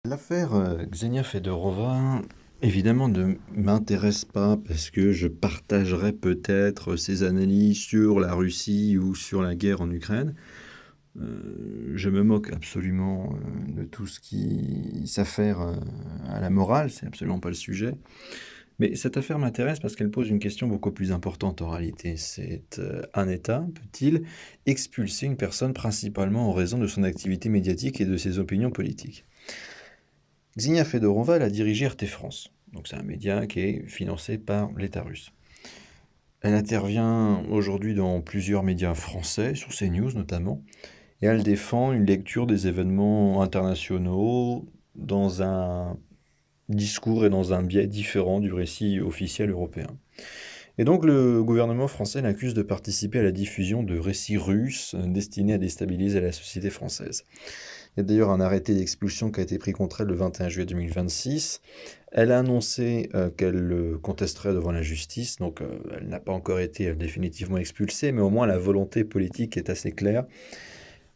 L'affaire Ksenia Fedorova, évidemment, ne m'intéresse pas parce que je partagerais peut-être ses analyses sur la Russie ou sur la guerre en Ukraine. Je me moque absolument de tout ce qui s'affaire à la morale, c'est absolument pas le sujet. Mais cette affaire m'intéresse parce qu'elle pose une question beaucoup plus importante en réalité. C'est un État peut-il expulser une personne principalement en raison de son activité médiatique et de ses opinions politiques? Ksenia Fedorova, elle a dirigé RT France. Donc c'est un média qui est financé par l'État russe. Elle intervient aujourd'hui dans plusieurs médias français, sur CNews notamment, et elle défend une lecture des événements internationaux dans un discours et dans un biais différent du récit officiel européen. Et donc le gouvernement français l'accuse de participer à la diffusion de récits russes destinés à déstabiliser la société française. Il y a d'ailleurs un arrêté d'expulsion qui a été pris contre elle le 21 juillet 2026. Elle a annoncé qu'elle le contesterait devant la justice, donc elle n'a pas encore été définitivement expulsée, mais au moins la volonté politique est assez claire.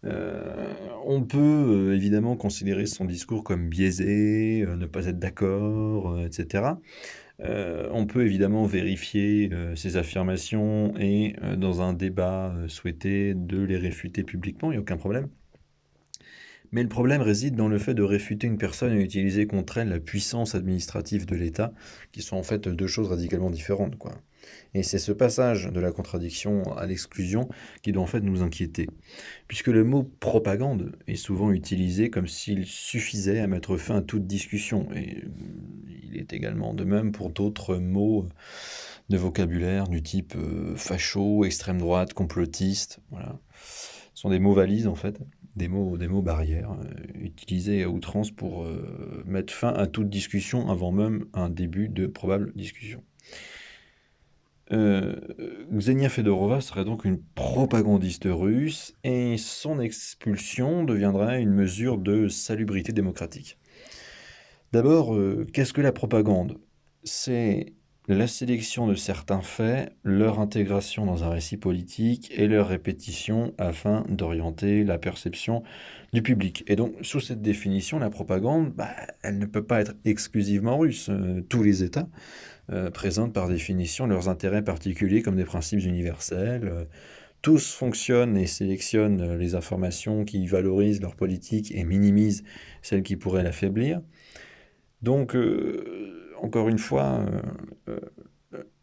On peut évidemment considérer son discours comme biaisé, ne pas être d'accord, etc. On peut évidemment vérifier ces affirmations et dans un débat souhaiter de les réfuter publiquement, il n'y a aucun problème. Mais le problème réside dans le fait de réfuter une personne et utiliser contre elle la puissance administrative de l'État, qui sont en fait deux choses radicalement différentes, quoi. Et c'est ce passage de la contradiction à l'exclusion qui doit en fait nous inquiéter, puisque le mot propagande est souvent utilisé comme s'il suffisait à mettre fin à toute discussion, et il est également de même pour d'autres mots de vocabulaire du type facho, extrême droite, complotiste, voilà. Ce sont des mots valises en fait, des mots barrières, utilisés à outrance pour mettre fin à toute discussion avant même un début de probable discussion. Ksenia Fedorova serait donc une propagandiste russe et son expulsion deviendrait une mesure de salubrité démocratique. D'abord, qu'est-ce que la propagande? C'est la sélection de certains faits, leur intégration dans un récit politique et leur répétition afin d'orienter la perception du public. Et donc, sous cette définition, la propagande, elle ne peut pas être exclusivement russe. Tous les États présentent par définition leurs intérêts particuliers comme des principes universels. Tous fonctionnent et sélectionnent les informations qui valorisent leur politique et minimisent celles qui pourraient l'affaiblir. Donc, encore une fois,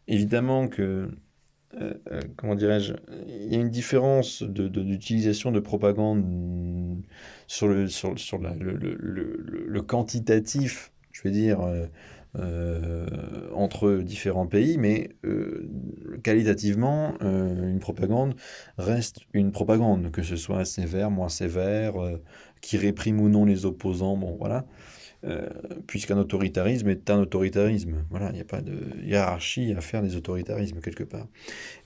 évidemment que, comment dirais-je, il y a une différence d'utilisation de propagande sur le quantitatif, je veux dire, entre différents pays, mais qualitativement, une propagande reste une propagande, que ce soit sévère, moins sévère, qui réprime ou non les opposants, bon voilà. Puisqu'un autoritarisme est un autoritarisme. Voilà, il n'y a pas de hiérarchie à faire des autoritarismes quelque part.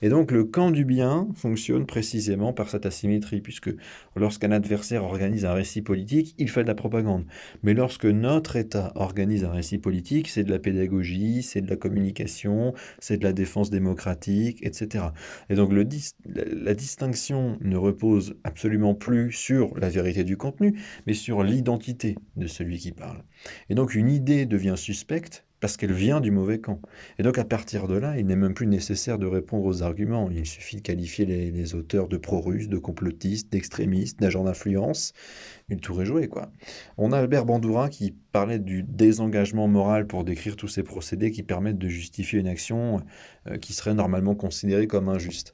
Et donc le camp du bien fonctionne précisément par cette asymétrie, puisque lorsqu'un adversaire organise un récit politique, il fait de la propagande. Mais lorsque notre État organise un récit politique, c'est de la pédagogie, c'est de la communication, c'est de la défense démocratique, etc. Et donc la distinction ne repose absolument plus sur la vérité du contenu, mais sur l'identité de celui qui parle. Et donc une idée devient suspecte parce qu'elle vient du mauvais camp. Et donc à partir de là, il n'est même plus nécessaire de répondre aux arguments. Il suffit de qualifier les auteurs de pro-russes, de complotistes, d'extrémistes, d'agents d'influence, et le tour est joué, quoi. On a Albert Bandura qui parlait du désengagement moral pour décrire tous ces procédés qui permettent de justifier une action qui serait normalement considérée comme injuste.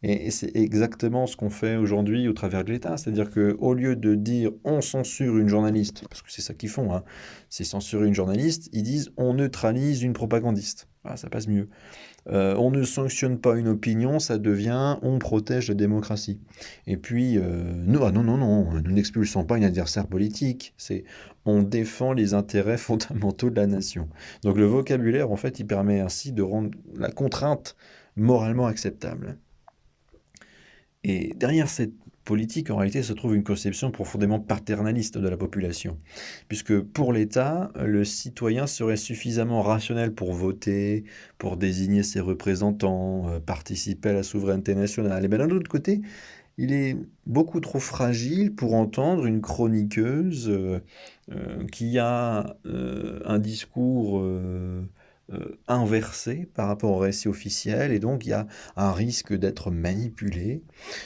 Et c'est exactement ce qu'on fait aujourd'hui au travers de l'État. C'est-à-dire qu'au lieu de dire on censure une journaliste, parce que c'est ça qu'ils font, hein, c'est censurer une journaliste, ils disent on neutralise une propagandiste. Voilà, ça passe mieux. On ne sanctionne pas une opinion, ça devient on protège la démocratie. Et puis, non, non, non, non, nous n'expulsons pas un adversaire politique, c'est on défend les intérêts fondamentaux de la nation. Donc le vocabulaire, en fait, il permet ainsi de rendre la contrainte moralement acceptable. Et derrière cette politique, en réalité, se trouve une conception profondément paternaliste de la population. Puisque pour l'État, le citoyen serait suffisamment rationnel pour voter, pour désigner ses représentants, participer à la souveraineté nationale. Et bien d'un autre côté, il est beaucoup trop fragile pour entendre une chroniqueuse qui a un discours inversé par rapport au récit officiel, et donc il y a un risque d'être manipulé.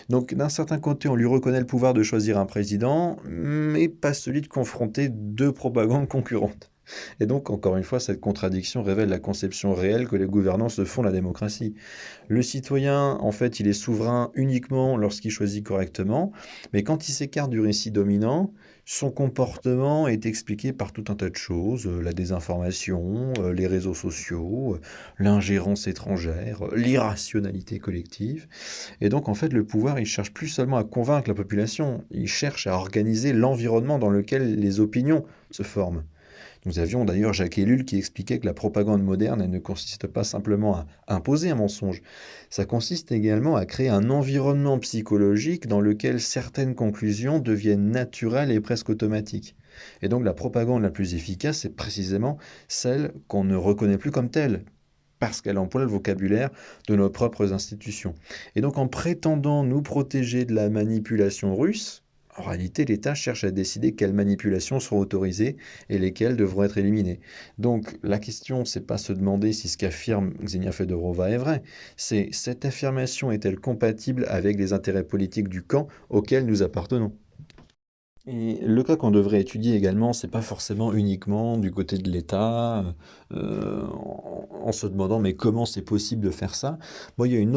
Donc d'un certain côté, on lui reconnaît le pouvoir de choisir un président, mais pas celui de confronter deux propagandes concurrentes. Et donc, encore une fois, cette contradiction révèle la conception réelle que les gouvernants se font de la démocratie. Le citoyen, en fait, il est souverain uniquement lorsqu'il choisit correctement, mais quand il s'écarte du récit dominant, son comportement est expliqué par tout un tas de choses, la désinformation, les réseaux sociaux, l'ingérence étrangère, l'irrationalité collective. Et donc, en fait, le pouvoir, il cherche plus seulement à convaincre la population, il cherche à organiser l'environnement dans lequel les opinions se forment. Nous avions d'ailleurs Jacques Ellul qui expliquait que la propagande moderne, elle ne consiste pas simplement à imposer un mensonge, ça consiste également à créer un environnement psychologique dans lequel certaines conclusions deviennent naturelles et presque automatiques. Et donc la propagande la plus efficace, c'est précisément celle qu'on ne reconnaît plus comme telle, parce qu'elle emploie le vocabulaire de nos propres institutions. Et donc en prétendant nous protéger de la manipulation russe, en réalité, l'État cherche à décider quelles manipulations seront autorisées et lesquelles devront être éliminées. Donc la question, c'est pas se demander si ce qu'affirme Xenia Fedorova est vrai, c'est cette affirmation est-elle compatible avec les intérêts politiques du camp auquel nous appartenons? Et le cas qu'on devrait étudier également, c'est pas forcément uniquement du côté de l'État, en se demandant mais comment c'est possible de faire ça? Bon, il y a un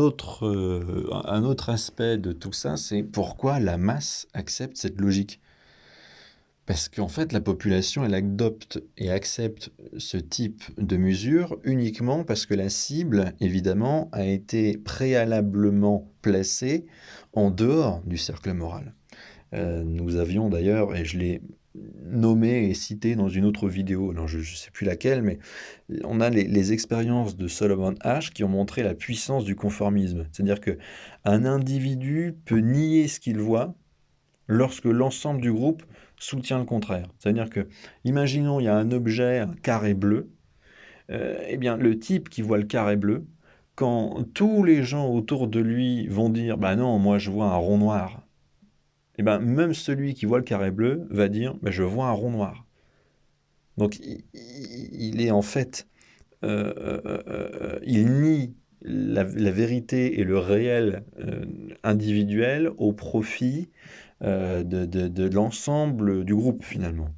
autre aspect de tout ça, c'est pourquoi la masse accepte cette logique? Parce qu'en fait, la population, elle adopte et accepte ce type de mesure uniquement parce que la cible, évidemment, a été préalablement placée en dehors du cercle moral. Nous avions d'ailleurs, et je l'ai nommé et cité dans une autre vidéo, alors je ne sais plus laquelle, mais on a les expériences de Solomon Asch qui ont montré la puissance du conformisme. C'est-à-dire qu'un individu peut nier ce qu'il voit lorsque l'ensemble du groupe soutient le contraire. C'est-à-dire que, imaginons, il y a un objet, un carré bleu, eh bien, le type qui voit le carré bleu, quand tous les gens autour de lui vont dire «Bah non, moi je vois un rond noir», et ben même celui qui voit le carré bleu va dire bah, je vois un rond noir. Donc il est en fait, il nie la vérité et le réel individuel au profit de l'ensemble du groupe finalement.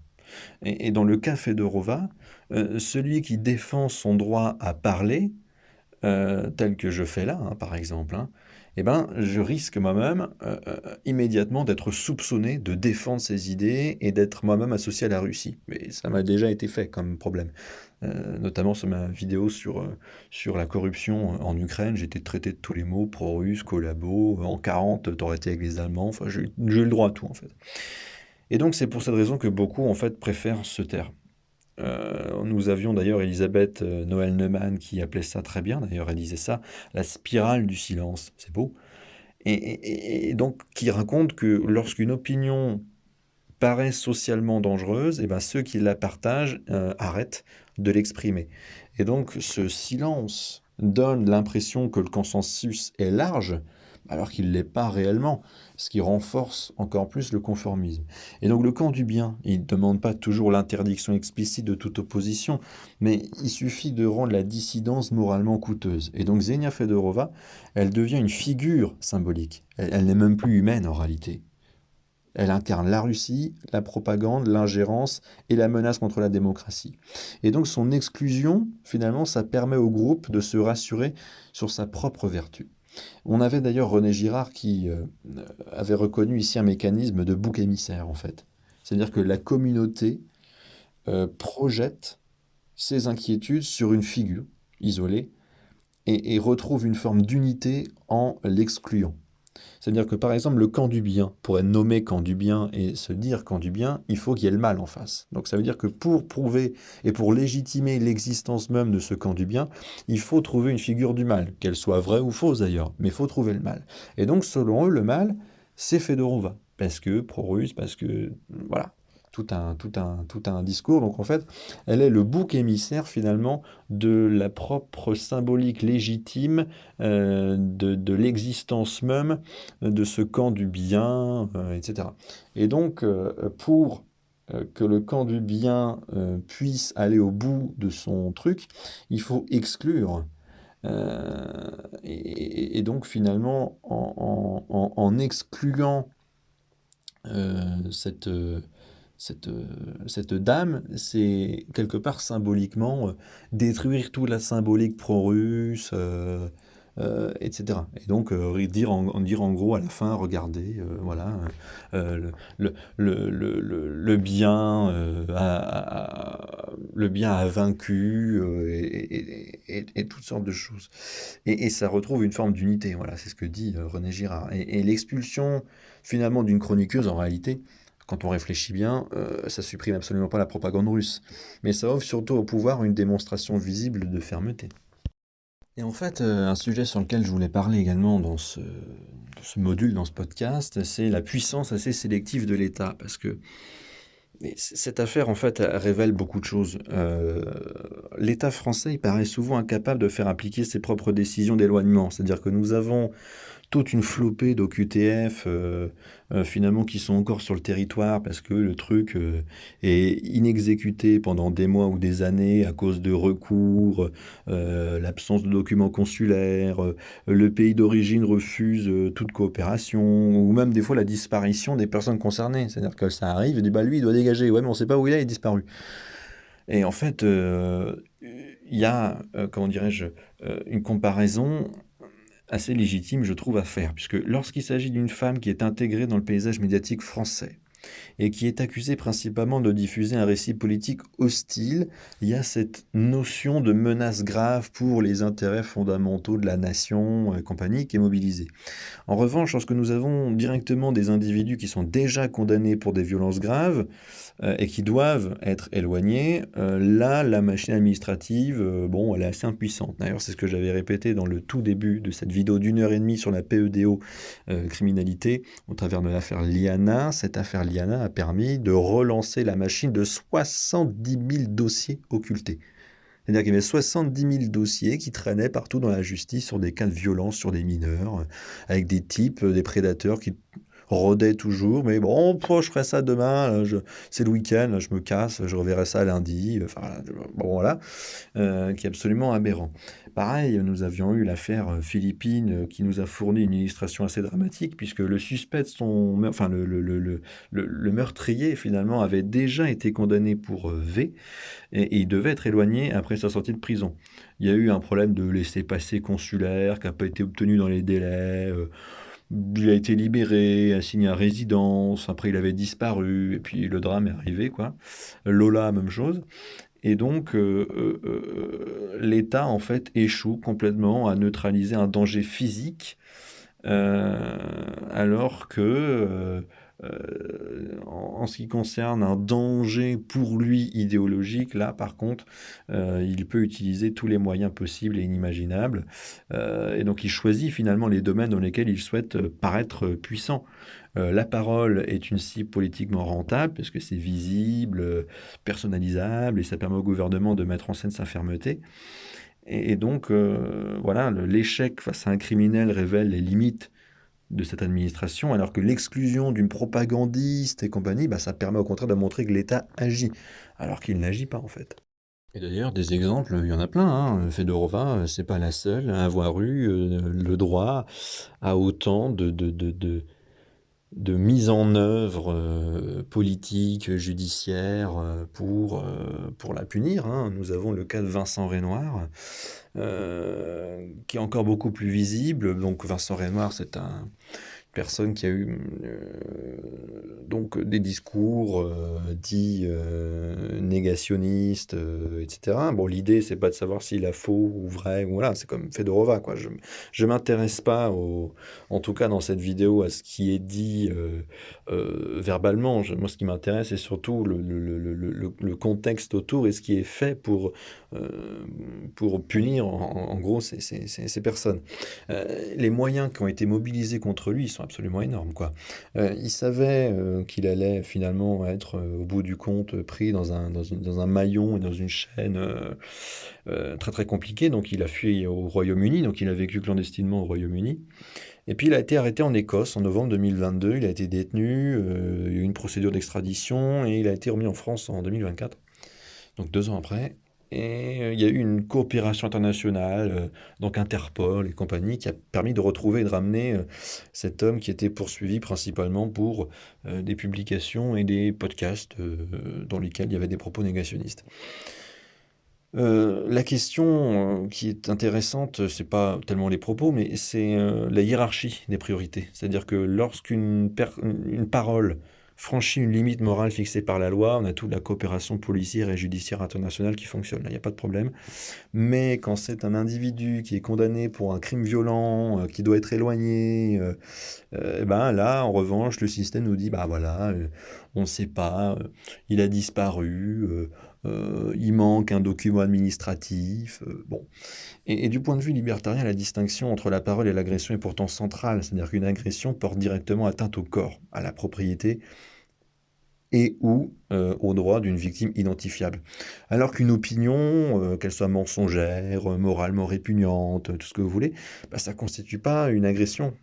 Et dans le cas Fedorova, celui qui défend son droit à parler, tel que je fais là, hein, par exemple, hein, eh ben, je risque moi-même immédiatement d'être soupçonné de défendre ses idées et d'être moi-même associé à la Russie. Mais ça m'a déjà été fait comme problème. Notamment sur ma vidéo sur la corruption en Ukraine, j'ai été traité de tous les mots, pro-russe, collabo, en 40, t'aurais été avec les Allemands, enfin j'ai eu le droit à tout en fait. Et donc c'est pour cette raison que beaucoup en fait préfèrent se taire. Nous avions d'ailleurs Elisabeth Noël Neumann qui appelait ça très bien, d'ailleurs elle disait ça, la spirale du silence, c'est beau. Et donc qui raconte que lorsqu'une opinion paraît socialement dangereuse, et ben ceux qui la partagent arrêtent de l'exprimer. Et donc ce silence donne l'impression que le consensus est large, alors qu'il ne l'est pas réellement, ce qui renforce encore plus le conformisme. Et donc le camp du bien, il ne demande pas toujours l'interdiction explicite de toute opposition, mais il suffit de rendre la dissidence moralement coûteuse. Et donc Xenia Fedorova, elle devient une figure symbolique. Elle n'est même plus humaine en réalité. Elle incarne la Russie, la propagande, l'ingérence et la menace contre la démocratie. Et donc son exclusion, finalement, ça permet au groupe de se rassurer sur sa propre vertu. On avait d'ailleurs René Girard qui avait reconnu ici un mécanisme de bouc émissaire, en fait. C'est-à-dire que la communauté projette ses inquiétudes sur une figure isolée et retrouve une forme d'unité en l'excluant. C'est-à-dire que par exemple le camp du bien, pour être nommé camp du bien et se dire camp du bien, il faut qu'il y ait le mal en face. Donc ça veut dire que pour prouver et pour légitimer l'existence même de ce camp du bien, il faut trouver une figure du mal, qu'elle soit vraie ou fausse d'ailleurs, mais il faut trouver le mal. Et donc selon eux, le mal, c'est Fedorova, parce que pro-russe, parce que voilà. tout un discours. Donc en fait, elle est le bouc émissaire finalement de la propre symbolique légitime de l'existence même de ce camp du bien, etc. Et donc, pour que le camp du bien puisse aller au bout de son truc, il faut exclure. Et donc finalement, en excluant cette, cette, cette dame, c'est quelque part symboliquement détruire toute la symbolique pro-russe, etc. Et donc dire en gros à la fin, regardez, voilà, le bien, le bien a vaincu, et toutes sortes de choses. Et ça retrouve une forme d'unité, voilà, c'est ce que dit René Girard. Et l'expulsion finalement d'une chroniqueuse, en réalité, quand on réfléchit bien, ça supprime absolument pas la propagande russe. Mais ça offre surtout au pouvoir une démonstration visible de fermeté. Et en fait, un sujet sur lequel je voulais parler également dans ce module, dans ce podcast, c'est la puissance assez sélective de l'État. Parce que cette affaire, en fait, elle révèle beaucoup de choses. L'État français, il paraît souvent incapable de faire appliquer ses propres décisions d'éloignement. C'est-à-dire que nous avons toute une flopée d'OQTF finalement qui sont encore sur le territoire parce que le truc est inexécuté pendant des mois ou des années à cause de recours, l'absence de documents consulaires, le pays d'origine refuse toute coopération ou même des fois la disparition des personnes concernées. C'est-à-dire que ça arrive et dit bah lui il doit dégager, ouais mais on sait pas où il est disparu. Et en fait, il y a, comment dirais-je, une comparaison assez légitime, je trouve, à faire, puisque lorsqu'il s'agit d'une femme qui est intégrée dans le paysage médiatique français et qui est accusée principalement de diffuser un récit politique hostile, il y a cette notion de menace grave pour les intérêts fondamentaux de la nation et compagnie qui est mobilisée. En revanche, lorsque nous avons directement des individus qui sont déjà condamnés pour des violences graves et qui doivent être éloignés, là, la machine administrative, bon, elle est assez impuissante. D'ailleurs, c'est ce que j'avais répété dans le tout début de cette vidéo d'1 heure et demie sur la PEDO criminalité au travers de l'affaire Liana. Cette affaire Liana a permis de relancer la machine de 70 000 dossiers occultés. C'est-à-dire qu'il y avait 70 000 dossiers qui traînaient partout dans la justice sur des cas de violence sur des mineurs, avec des types, des prédateurs qui rôdaient toujours. Mais bon, je ferai ça demain, c'est le week-end, je me casse, je reverrai ça lundi. Enfin, bon, voilà, qui est absolument aberrant. Pareil, nous avions eu l'affaire Philippine qui nous a fourni une illustration assez dramatique, puisque le suspect de son... Enfin, le meurtrier, finalement, avait déjà été condamné pour V, et il devait être éloigné après sa sortie de prison. Il y a eu un problème de laissez-passer consulaire qui n'a pas été obtenu dans les délais. Il a été libéré, assigné à résidence. Après, il avait disparu. Et puis, le drame est arrivé, quoi. Lola, même chose. Et donc, l'État, en fait, échoue complètement à neutraliser un danger physique, alors que en ce qui concerne un danger pour lui idéologique, là par contre, il peut utiliser tous les moyens possibles et inimaginables. Et donc il choisit finalement les domaines dans lesquels il souhaite paraître puissant. La parole est une cible politiquement rentable parce que c'est visible, personnalisable et ça permet au gouvernement de mettre en scène sa fermeté. Et donc, voilà, l'échec face à un criminel révèle les limites de cette administration, alors que l'exclusion d'une propagandiste et compagnie, bah, ça permet au contraire de montrer que l'État agit, alors qu'il n'agit pas en fait. Et d'ailleurs, des exemples, il y en a plein, hein. Fedorova, c'est pas la seule à avoir eu le droit à autant de mise en œuvre politique, judiciaire, pour la punir, hein. Nous avons le cas de Vincent Renoir, qui est encore beaucoup plus visible. Donc Vincent Renoir, c'est un personne qui a eu donc des discours dits négationnistes, etc. Bon, l'idée, c'est pas de savoir s'il a faux ou vrai, ou voilà, c'est comme Fedorova, quoi. Je m'intéresse pas, en tout cas dans cette vidéo, à ce qui est dit verbalement. Moi, ce qui m'intéresse, c'est surtout le contexte autour et ce qui est fait pour punir, en gros, ces personnes. Les moyens qui ont été mobilisés contre lui sont absolument énormes, quoi. Il savait qu'il allait finalement être, au bout du compte, pris dans un maillon et dans une chaîne très très compliquée. Donc il a fui au Royaume-Uni, donc il a vécu clandestinement au Royaume-Uni. Et puis il a été arrêté en Écosse en novembre 2022. Il a été détenu, il y a eu une procédure d'extradition et il a été remis en France en 2024, donc 2 ans après. Et il y a eu une coopération internationale, donc Interpol et compagnie, qui a permis de retrouver et de ramener cet homme qui était poursuivi principalement pour des publications et des podcasts dans lesquels il y avait des propos négationnistes. La question qui est intéressante, c'est pas tellement les propos, mais c'est la hiérarchie des priorités. C'est-à-dire que une parole franchit une limite morale fixée par la loi, on a toute la coopération policière et judiciaire internationale qui fonctionne. Là, il n'y a pas de problème. Mais quand c'est un individu qui est condamné pour un crime violent, qui doit être éloigné, et ben là, en revanche, le système nous dit, bah voilà, on ne sait pas, il a disparu, il manque un document administratif, bon. Et du point de vue libertarien, la distinction entre la parole et l'agression est pourtant centrale, c'est-à-dire qu'une agression porte directement atteinte au corps, à la propriété et ou aux droits d'une victime identifiable. Alors qu'une opinion, qu'elle soit mensongère, moralement répugnante, tout ce que vous voulez, bah, ça ne constitue pas une agression,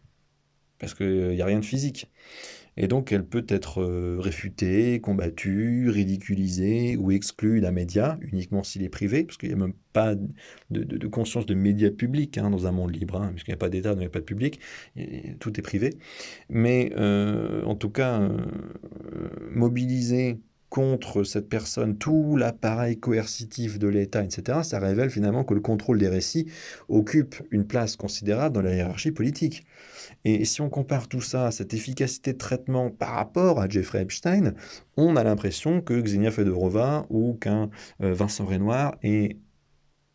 parce qu'il n'y a rien de physique. Et donc elle peut être réfutée, combattue, ridiculisée ou exclue d'un média, uniquement s'il est privé, parce qu'il n'y a même pas de conscience de média public dans un monde libre, puisqu'il n'y a pas d'État, donc il n'y a pas de public, et tout est privé. Mais en tout cas, mobiliser contre cette personne tout l'appareil coercitif de l'État, etc., ça révèle finalement que le contrôle des récits occupe une place considérable dans la hiérarchie politique. Et si on compare tout ça, cette efficacité de traitement par rapport à Jeffrey Epstein, on a l'impression que Xenia Fedorova ou qu'un Vincent Renoir est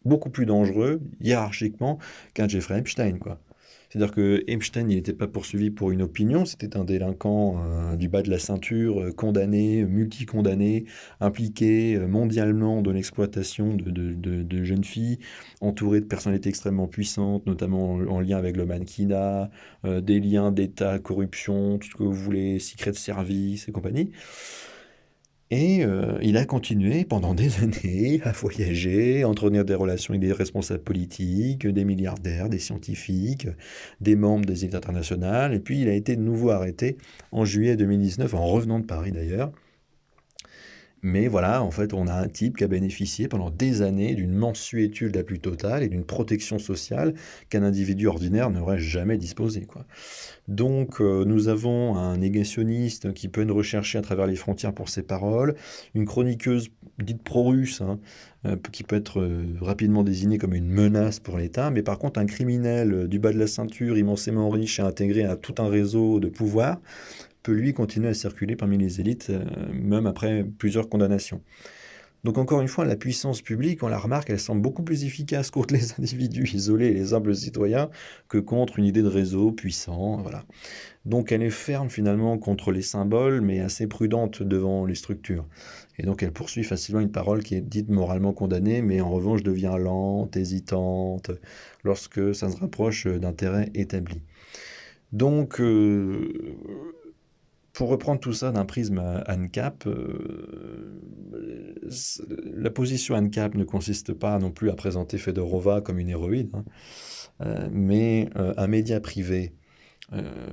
beaucoup plus dangereux hiérarchiquement qu'un Jeffrey Epstein, quoi. C'est-à-dire que Epstein, il n'était pas poursuivi pour une opinion, c'était un délinquant du bas de la ceinture, condamné, multicondamné, impliqué mondialement dans l'exploitation de jeunes filles, entouré de personnalités extrêmement puissantes, notamment en lien avec le mannequinat, des liens d'État, corruption, tout ce que vous voulez, secret de service et compagnie. Et il a continué pendant des années à voyager, à entretenir des relations avec des responsables politiques, des milliardaires, des scientifiques, des membres des élites internationales. Et puis il a été de nouveau arrêté en juillet 2019, en revenant de Paris d'ailleurs. Mais voilà, en fait, on a un type qui a bénéficié pendant des années d'une mansuétude la plus totale et d'une protection sociale qu'un individu ordinaire n'aurait jamais disposé, quoi. Donc, nous avons un négationniste qui peut nous rechercher à travers les frontières pour ses paroles, une chroniqueuse dite pro-russe, qui peut être rapidement désignée comme une menace pour l'État, mais par contre un criminel du bas de la ceinture, immensément riche et intégré à tout un réseau de pouvoir, peut lui continuer à circuler parmi les élites, même après plusieurs condamnations. Donc encore une fois, la puissance publique, on la remarque, elle semble beaucoup plus efficace contre les individus isolés et les humbles citoyens que contre une idée de réseau puissant, voilà. Donc elle est ferme finalement contre les symboles, mais assez prudente devant les structures. Et donc elle poursuit facilement une parole qui est dite moralement condamnée, mais en revanche devient lente, hésitante, lorsque ça se rapproche d'intérêts établis. Donc, pour reprendre tout ça d'un prisme ANCAP, la position ANCAP ne consiste pas non plus à présenter Fedorova comme une héroïne, mais un média privé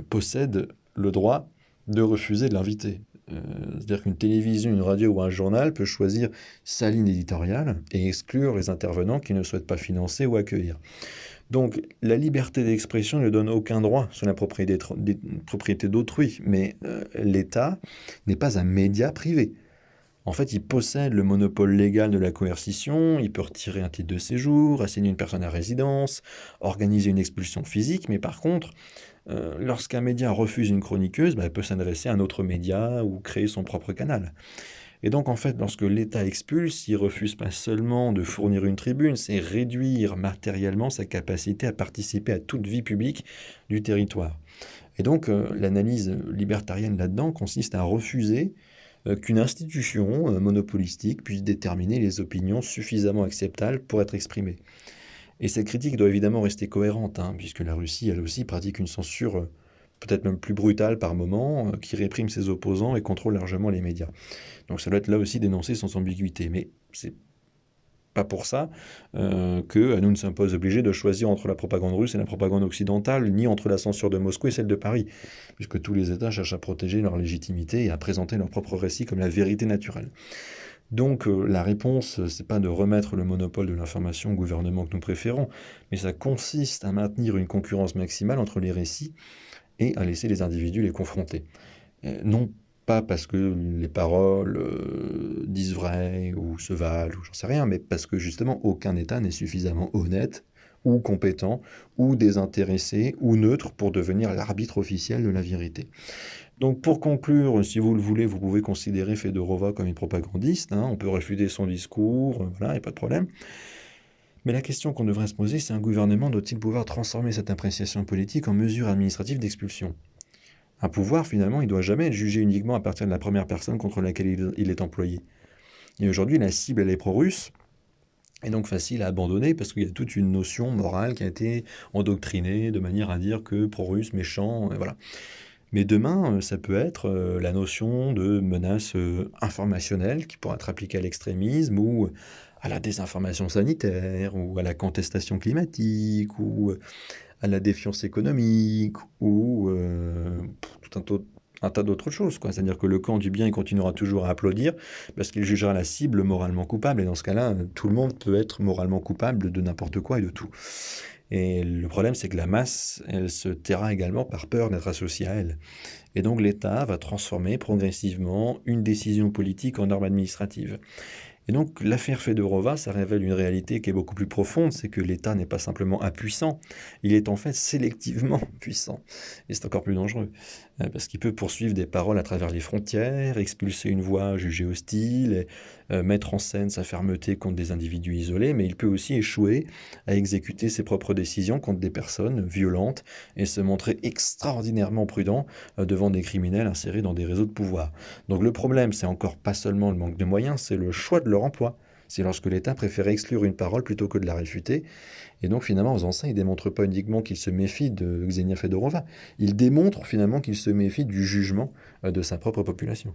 possède le droit de refuser de l'inviter. C'est-à-dire qu'une télévision, une radio ou un journal peut choisir sa ligne éditoriale et exclure les intervenants qui ne souhaitent pas financer ou accueillir. Donc la liberté d'expression ne donne aucun droit sur la propriété d'autrui, mais l'État n'est pas un média privé. En fait, il possède le monopole légal de la coercition, il peut retirer un titre de séjour, assigner une personne à résidence, organiser une expulsion physique, mais par contre, lorsqu'un média refuse une chroniqueuse, il peut s'adresser à un autre média ou créer son propre canal. Et donc, en fait, lorsque l'État expulse, il refuse pas seulement de fournir une tribune, c'est réduire matériellement sa capacité à participer à toute vie publique du territoire. Et donc, l'analyse libertarienne là-dedans consiste à refuser qu'une institution monopolistique puisse déterminer les opinions suffisamment acceptables pour être exprimées. Et cette critique doit évidemment rester cohérente, puisque la Russie, elle aussi, pratique une censure peut-être même plus brutal par moment, qui réprime ses opposants et contrôle largement les médias. Donc ça doit être là aussi dénoncé sans ambiguïté. Mais c'est pas pour ça que nous ne sommes pas obligés de choisir entre la propagande russe et la propagande occidentale, ni entre la censure de Moscou et celle de Paris, puisque tous les États cherchent à protéger leur légitimité et à présenter leur propre récit comme la vérité naturelle. Donc la réponse, c'est pas de remettre le monopole de l'information au gouvernement que nous préférons, mais ça consiste à maintenir une concurrence maximale entre les récits et à laisser les individus les confronter. Non pas parce que les paroles disent vrai ou se valent ou j'en sais rien, mais parce que justement aucun État n'est suffisamment honnête ou compétent ou désintéressé ou neutre pour devenir l'arbitre officiel de la vérité. Donc pour conclure, si vous le voulez, vous pouvez considérer Fedorova comme une propagandiste, hein, on peut réfuter son discours, voilà, il n'y a pas de problème. Mais la question qu'on devrait se poser, c'est un gouvernement doit-il pouvoir transformer cette appréciation politique en mesure administrative d'expulsion? Un pouvoir, finalement, il ne doit jamais être jugé uniquement à partir de la première personne contre laquelle il est employé. Et aujourd'hui, la cible, elle est pro-russe, et donc facile à abandonner parce qu'il y a toute une notion morale qui a été endoctrinée de manière à dire que pro-russe, méchant, voilà. Mais demain, ça peut être la notion de menace informationnelle qui pourra être appliquée à l'extrémisme ou à la désinformation sanitaire ou à la contestation climatique ou à la défiance économique ou un tas d'autres choses, quoi. C'est-à-dire que le camp du bien, il continuera toujours à applaudir parce qu'il jugera la cible moralement coupable. Et dans ce cas-là, tout le monde peut être moralement coupable de n'importe quoi et de tout. Et le problème, c'est que la masse, elle se taira également par peur d'être associée à elle. Et donc l'État va transformer progressivement une décision politique en norme administrative. Et donc l'affaire Fedorova, ça révèle une réalité qui est beaucoup plus profonde, c'est que l'État n'est pas simplement impuissant, il est en fait sélectivement puissant. Et c'est encore plus dangereux, parce qu'il peut poursuivre des paroles à travers les frontières, expulser une voix jugée hostile, et, mettre en scène sa fermeté contre des individus isolés, mais il peut aussi échouer à exécuter ses propres décisions contre des personnes violentes et se montrer extraordinairement prudent devant des criminels insérés dans des réseaux de pouvoir. Donc le problème, c'est encore pas seulement le manque de moyens, c'est le choix de leur emploi. C'est lorsque l'État préfère exclure une parole plutôt que de la réfuter. Et donc finalement, en faisant ça, il ne démontre pas uniquement qu'il se méfie de Xenia Fedorova, il démontre finalement qu'il se méfie du jugement de sa propre population.